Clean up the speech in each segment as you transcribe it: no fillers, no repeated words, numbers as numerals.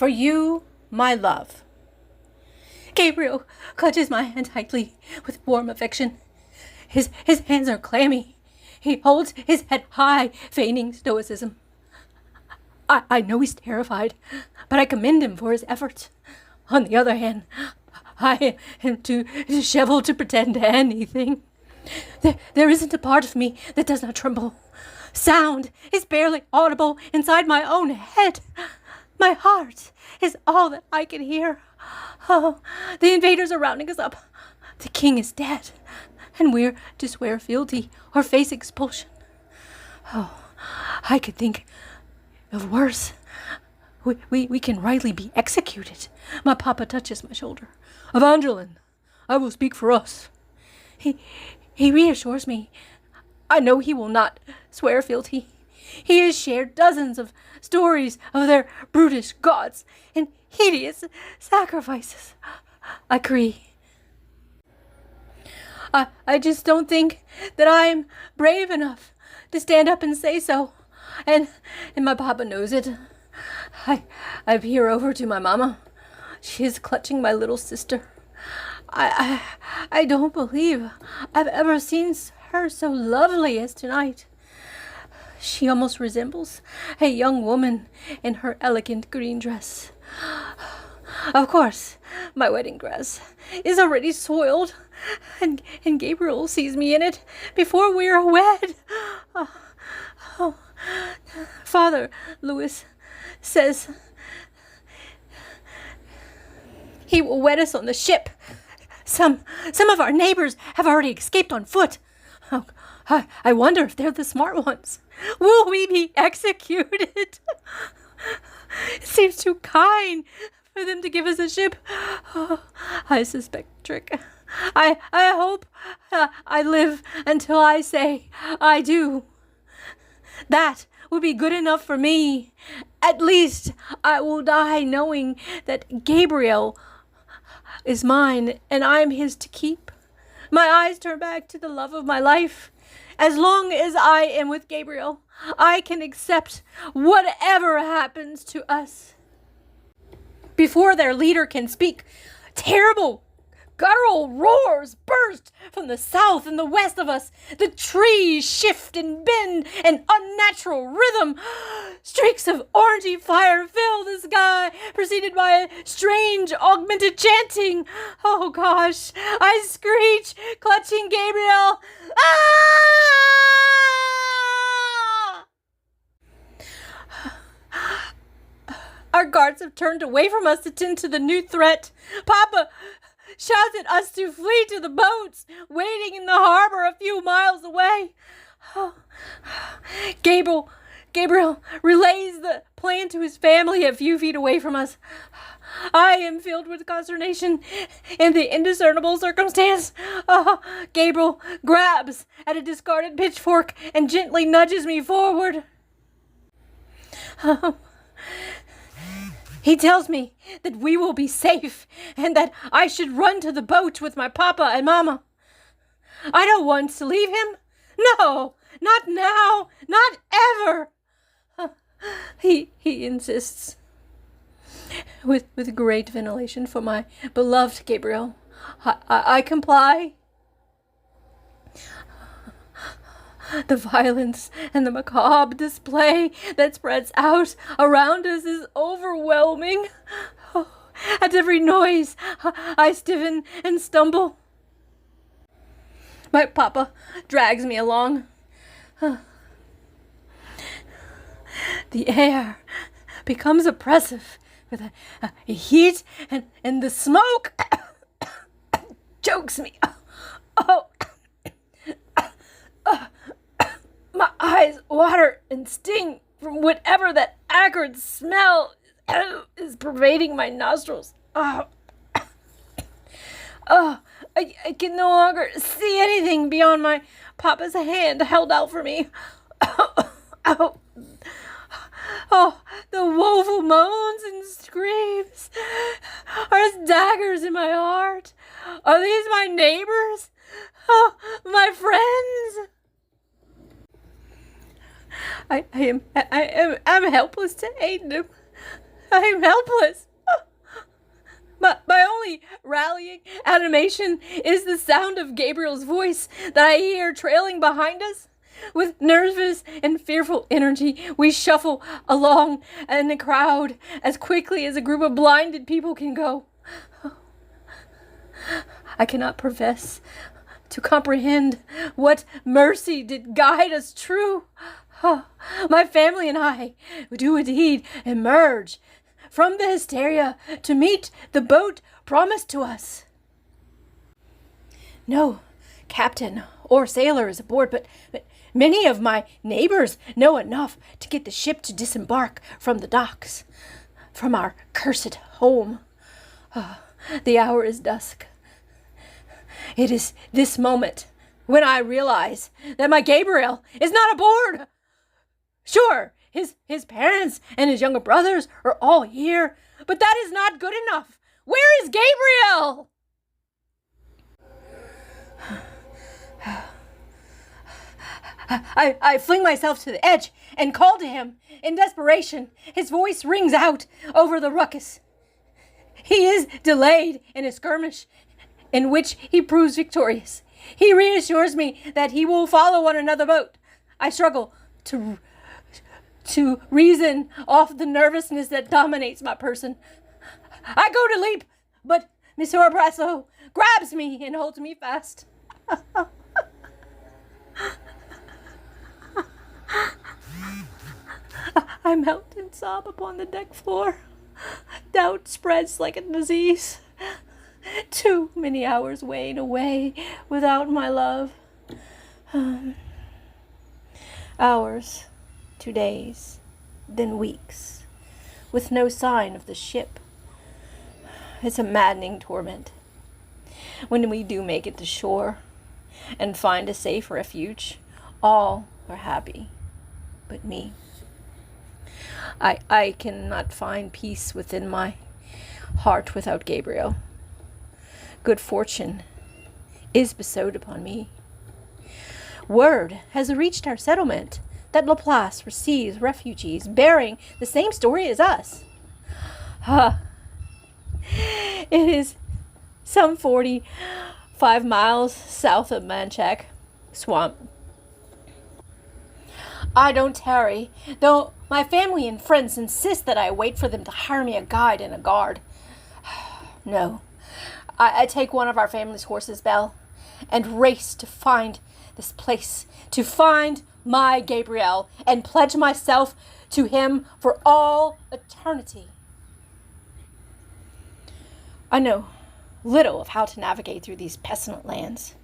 for you, my love. Gabriel clutches my hand tightly with warm affection. His hands are clammy. He holds his head high, feigning stoicism. I know he's terrified, but I commend him for his efforts. On the other hand, I am too disheveled to pretend anything. There isn't a part of me that does not tremble. Sound is barely audible inside my own head. My heart is all that I can hear. Oh, the invaders are rounding us up. The king is dead, and we're to swear fealty or face expulsion. Oh, I could think of worse. We can rightly be executed. My papa touches my shoulder. Evangeline, I will speak for us. He reassures me. I know he will not swear fealty. He has shared dozens of stories of their brutish gods and hideous sacrifices. I agree. I just don't think that I'm brave enough to stand up and say so. And my papa knows it. I peer over to my mama. She is clutching my little sister. I don't believe I've ever seen her so lovely as tonight. She almost resembles a young woman in her elegant green dress. Of course, my wedding dress is already soiled, and Gabriel sees me in it before we are wed. Oh, Father Louis says he will wed us on the ship. Some of our neighbors have already escaped on foot. Oh, I wonder if they're the smart ones. Will we be executed? It seems too kind for them to give us a ship. Oh, I suspect trick. I hope I live until I say I do. That would be good enough for me. At least I will die knowing that Gabriel is mine and I'm his to keep. My eyes turn back to the love of my life. As long as I am with Gabriel, I can accept whatever happens to us. Before their leader can speak, terrible guttural roars burst from the south and the west of us. The trees shift and bend an unnatural rhythm. Streaks of orangey fire fill the sky, preceded by a strange augmented chanting. Oh gosh, I screech, clutching Gabriel. Ah! Our guards have turned away from us to tend to the new threat. Papa shouts at us to flee to the boats waiting in the harbor a few miles away. Oh. Gabriel relays the plan to his family a few feet away from us. I am filled with consternation in the indiscernible circumstance. Gabriel grabs at a discarded pitchfork and gently nudges me forward. He tells me that we will be safe and that I should run to the boat with my papa and mama. I don't want to leave him. No, not now, not ever. He insists. With great veneration for my beloved Gabriel, I comply. The violence and the macabre display that spreads out around us is overwhelming. Oh, at every noise, I stiffen and stumble. My papa drags me along. The air becomes oppressive with a heat, and the smoke chokes me. Oh, my eyes water and sting from whatever that acrid smell is pervading my nostrils. I can no longer see anything beyond my papa's hand held out for me. Oh, the woeful moans and screams are as daggers in my heart. Are these my neighbors? Oh, my friends? I'm helpless to aid them. I'm helpless. My only rallying animation is the sound of Gabriel's voice that I hear trailing behind us. With nervous and fearful energy, we shuffle along in the crowd as quickly as a group of blinded people can go. I cannot profess to comprehend what mercy did guide us true. My family and I do indeed emerge from the hysteria to meet the boat promised to us. No captain or sailor is aboard, but many of my neighbors know enough to get the ship to disembark from the docks, from our cursed home. The hour is dusk. It is this moment when I realize that my Gabriel is not aboard. Sure, his parents and his younger brothers are all here, but that is not good enough. Where is Gabriel? I fling myself to the edge and call to him. In desperation, his voice rings out over the ruckus. He is delayed in a skirmish in which he proves victorious. He reassures me that he will follow on another boat. I struggle to reason off the nervousness that dominates my person. I go to leap, but Monsieur Brasso grabs me and holds me fast. I melt and sob upon the deck floor. Doubt spreads like a disease. Too many hours wane away without my love. Hours to days, then weeks, with no sign of the ship. It's a maddening torment. When we do make it to shore and find a safe refuge, all are happy but me. I cannot find peace within my heart without Gabriel. Good fortune is bestowed upon me. Word has reached our settlement that Laplace receives refugees bearing the same story as us. It is some 45 miles south of Manchac Swamp. I don't tarry, though my family and friends insist that I wait for them to hire me a guide and a guard. No, I take one of our family's horses, Belle, and race to find this place, to find my Gabriel, and pledge myself to him for all eternity. I know little of how to navigate through these pestilent lands.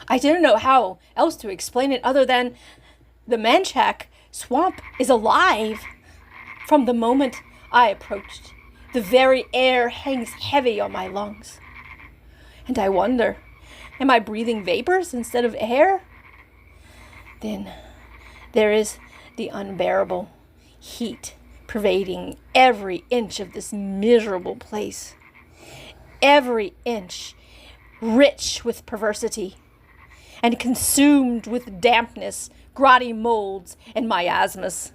I don't know how else to explain it other than the Manchac Swamp is alive. From the moment I approached, the very air hangs heavy on my lungs. And I wonder, am I breathing vapors instead of air? Then there is the unbearable heat pervading every inch of this miserable place. Every inch rich with perversity and consumed with dampness, grotty molds, and miasmas.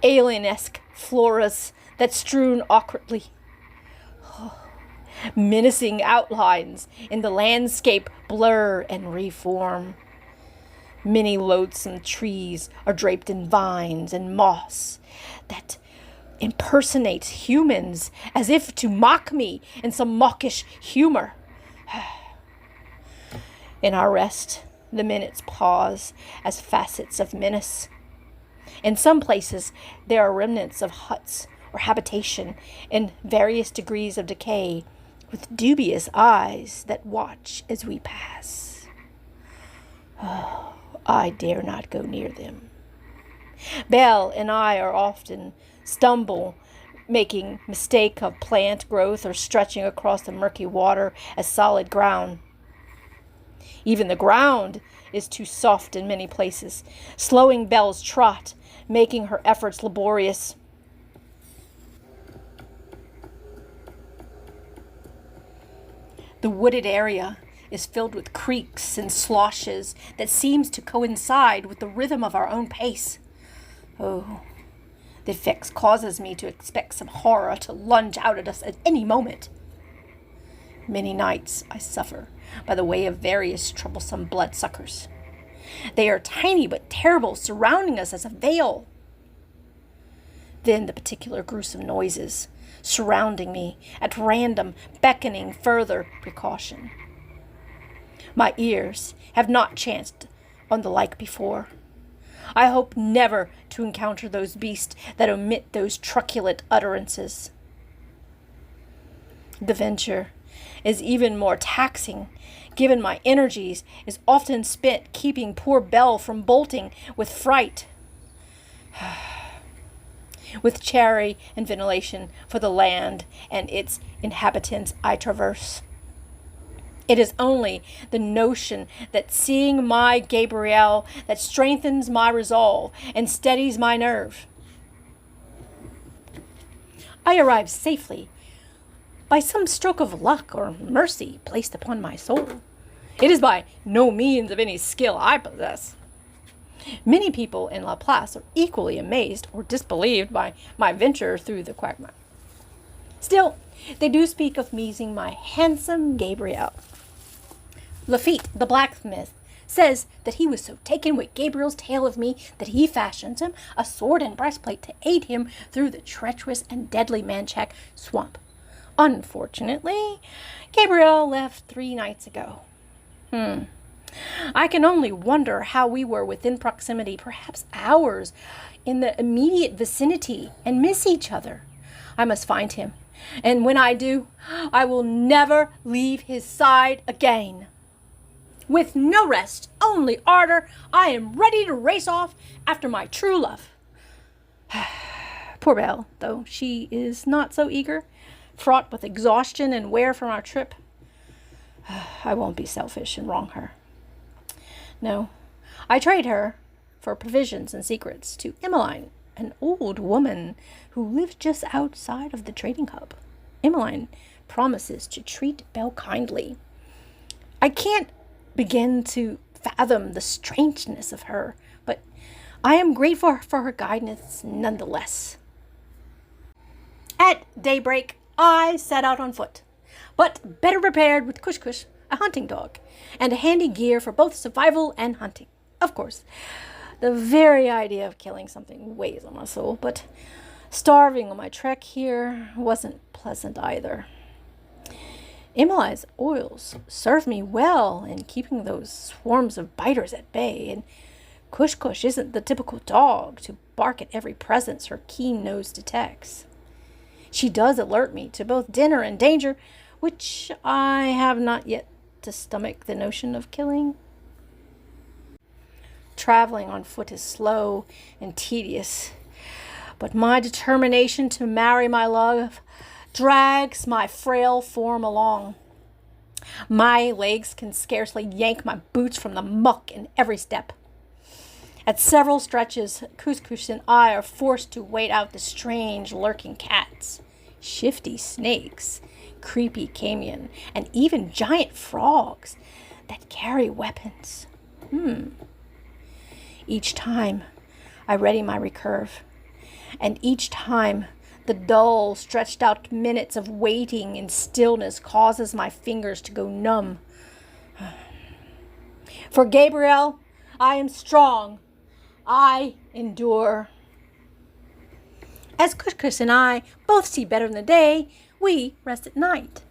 Alienesque floras that strewn awkwardly. Menacing outlines in the landscape blur and reform. Many loathsome trees are draped in vines and moss that impersonates humans as if to mock me in some mawkish humor. In our rest, the minutes pause as facets of menace. In some places, there are remnants of huts or habitation in various degrees of decay, with dubious eyes that watch as we pass. Oh, I dare not go near them. Belle and I are often stumble, making mistake of plant growth or stretching across the murky water as solid ground. Even the ground is too soft in many places, slowing Belle's trot, making her efforts laborious. The wooded area is filled with creeks and sloshes that seems to coincide with the rhythm of our own pace. Oh, The fix causes me to expect some horror to lunge out at us at any moment. Many nights I suffer by the way of various troublesome bloodsuckers. They are tiny but terrible, surrounding us as a veil. Then the particular gruesome noises surrounding me at random, beckoning further precaution. My ears have not chanced on the like before. I hope never to encounter those beasts that omit those truculent utterances. The venture is even more taxing, given my energies is often spent keeping poor Belle from bolting with fright. With charity and ventilation for the land and its inhabitants I traverse. It is only the notion that seeing my Gabrielle that strengthens my resolve and steadies my nerve. I arrive safely by some stroke of luck or mercy placed upon my soul. It is by no means of any skill I possess. Many people in La Place are equally amazed or disbelieved by my venture through the quagmire. Still, they do speak of meeting my handsome Gabrielle. Lafitte, the blacksmith, says that he was so taken with Gabriel's tale of me that he fashions him a sword and breastplate to aid him through the treacherous and deadly Manchac swamp. Unfortunately, Gabriel left 3 nights ago. I can only wonder how we were within proximity, perhaps hours, in the immediate vicinity, and miss each other. I must find him, and when I do, I will never leave his side again. With no rest, only ardor, I am ready to race off after my true love. Poor Belle, though she is not so eager, fraught with exhaustion and wear from our trip. I won't be selfish and wrong her. No, I trade her for provisions and secrets to Emmeline, an old woman who lives just outside of the trading hub. Emmeline promises to treat Belle kindly. I can't begin to fathom the strangeness of her, but I am grateful for her guidance nonetheless. At daybreak, I set out on foot, but better prepared with Kush Kush, a hunting dog, and a handy gear for both survival and hunting. Of course, the very idea of killing something weighs on my soul, but starving on my trek here wasn't pleasant either. Emmeline's oils serve me well in keeping those swarms of biters at bay, and Kush Kush isn't the typical dog to bark at every presence her keen nose detects. She does alert me to both dinner and danger, which I have not yet to stomach the notion of killing. Traveling on foot is slow and tedious, but my determination to marry my love drags my frail form along. My legs can scarcely yank my boots from the muck in every step. At several stretches, Couscous and I are forced to wait out the strange lurking cats, shifty snakes, creepy camion, and even giant frogs that carry weapons. Each time I ready my recurve, and each time the dull, stretched out minutes of waiting in stillness causes my fingers to go numb. For Gabriel, I am strong. I endure. As Couscous and I both see better in the day, we rest at night.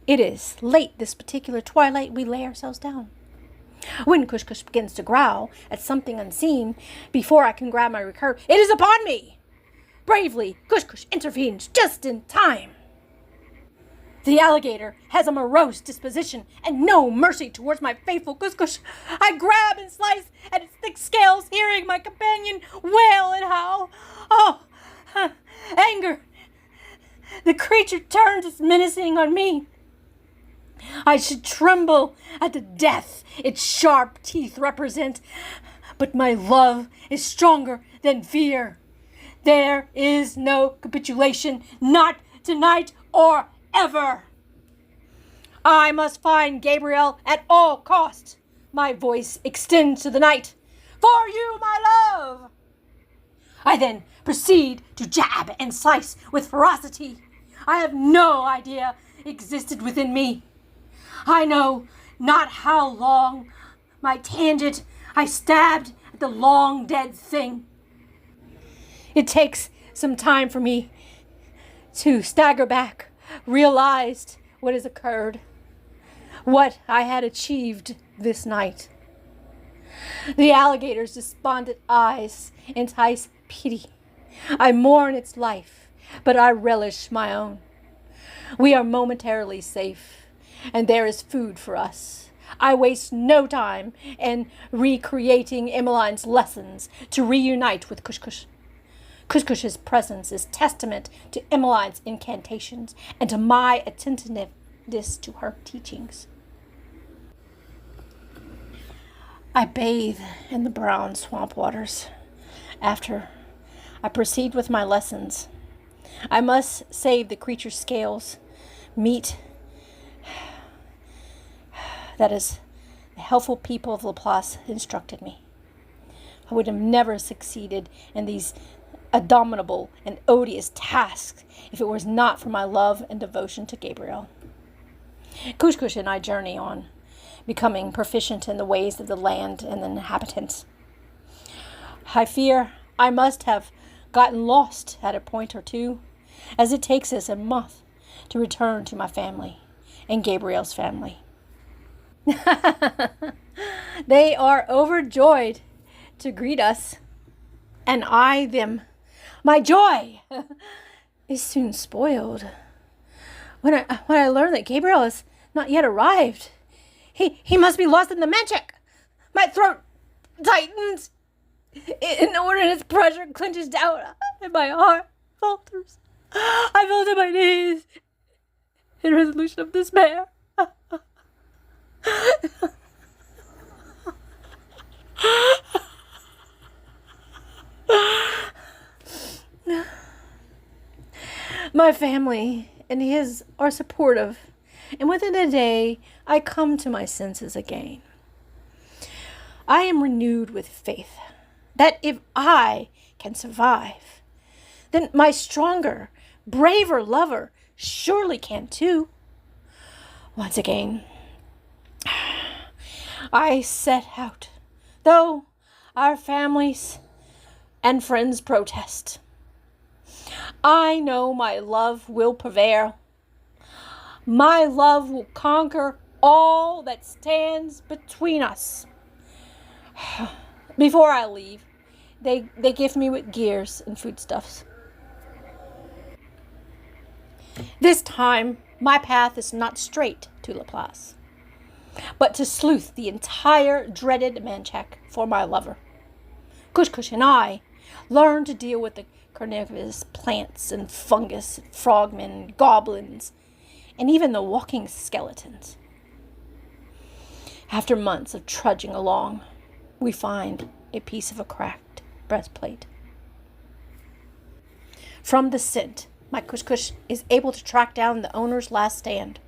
It is late this particular twilight we lay ourselves down. When Couscous begins to growl at something unseen, before I can grab my recurve, it is upon me! Bravely, Couscous intervenes just in time. The alligator has a morose disposition and no mercy towards my faithful Couscous. I grab and slice at its thick scales, hearing my companion wail and howl. Oh, anger! The creature turns its menacing on me. I should tremble at the death its sharp teeth represent, but my love is stronger than fear. There is no capitulation, not tonight or ever. I must find Gabriel at all costs. My voice extends to the night. For you, my love! I then proceed to jab and slice with ferocity I have no idea existed within me. I know not how long my tangent I stabbed at the long dead thing. It takes some time for me to stagger back, realized what has occurred, what I had achieved this night. The alligator's despondent eyes entice pity. I mourn its life, but I relish my own. We are momentarily safe, and there is food for us. I waste no time in recreating Emmeline's lessons to reunite with Kush. Kush's presence is testament to Emmeline's incantations and to my attentiveness to her teachings. I bathe in the brown swamp waters. After I proceed with my lessons, I must save the creature's scales, meat. That is, the helpful people of Laplace instructed me. I would have never succeeded in these abominable and odious tasks if it was not for my love and devotion to Gabriel. Kush and I journey on, becoming proficient in the ways of the land and the inhabitants. I fear I must have gotten lost at a point or two, as it takes us a month to return to my family and Gabriel's family. They are overjoyed to greet us, and I them. My joy is soon spoiled when I learn that Gabriel has not yet arrived. He must be lost in the magic. My throat tightens. In order its pressure clenches down, and my heart falters. I fall to my knees in resolution of despair. My family and his are supportive, and within a day I come to my senses again. I am renewed with faith that if I can survive, then my stronger, braver lover surely can too. Once again, I set out, though our families and friends protest. I know my love will prevail. My love will conquer all that stands between us. Before I leave, they gift me with gears and foodstuffs. This time, my path is not straight to Laplace, but to sleuth the entire dreaded manchac for my lover. Kush and I learn to deal with the carnivorous plants and fungus, frogmen, goblins, and even the walking skeletons. After months of trudging along, we find a piece of a cracked breastplate. From the scent, my Kush is able to track down the owner's last stand.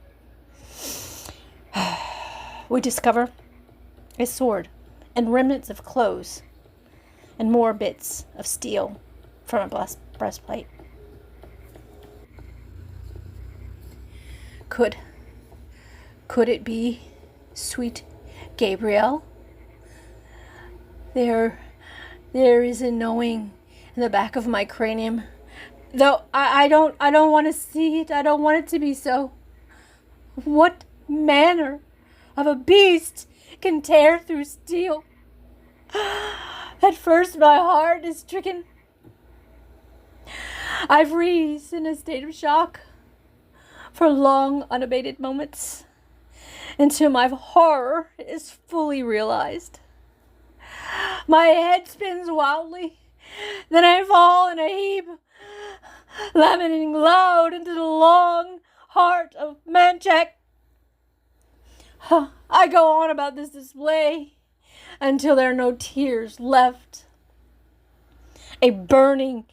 We discover a sword and remnants of clothes and more bits of steel from a breastplate. Could it be sweet Gabriel? There is a knowing in the back of my cranium, though I don't want to see it. I don't want it to be so. What manner of a beast can tear through steel? At first my heart is stricken. I freeze in a state of shock for long unabated moments until my horror is fully realized. My head spins wildly, then I fall in a heap, lamenting loud into the long heart of Manchac. I go on about this display until there are no tears left. A burning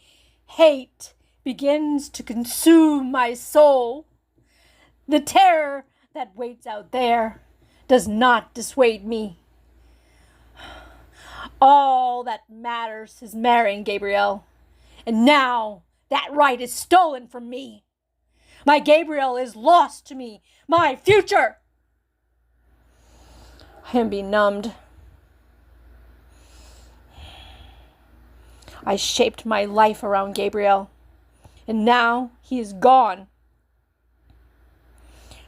hate begins to consume my soul. The terror that waits out there does not dissuade me. All that matters is marrying Gabriel And now that right is stolen from me. My Gabriel is lost to me. My future. I am benumbed. I shaped my life around Gabriel, and now he is gone.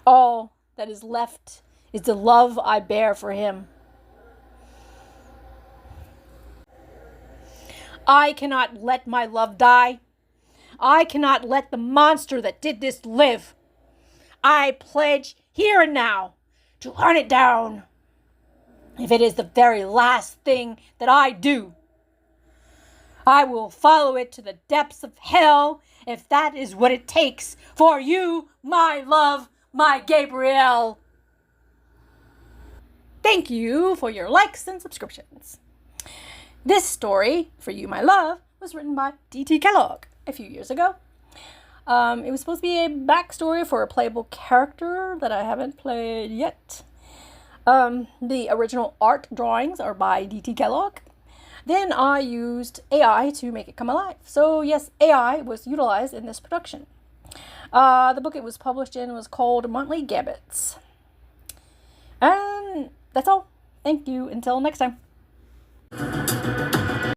All that is left is the love I bear for him. I cannot let my love die. I cannot let the monster that did this live. I pledge here and now to hunt it down, if it is the very last thing that I do. I will follow it to the depths of hell if that is what it takes for you, my love, my Gabriel. Thank you for your likes and subscriptions. This story, For You, My Love, was written by DTKellogg a few years ago. It was supposed to be a backstory for a playable character that I haven't played yet. The original art drawings are by DTKellogg. Then I used AI to make it come alive. So yes, AI was utilized in this production. The book it was published in was called Monthly Gambits. And that's all. Thank you. Until next time.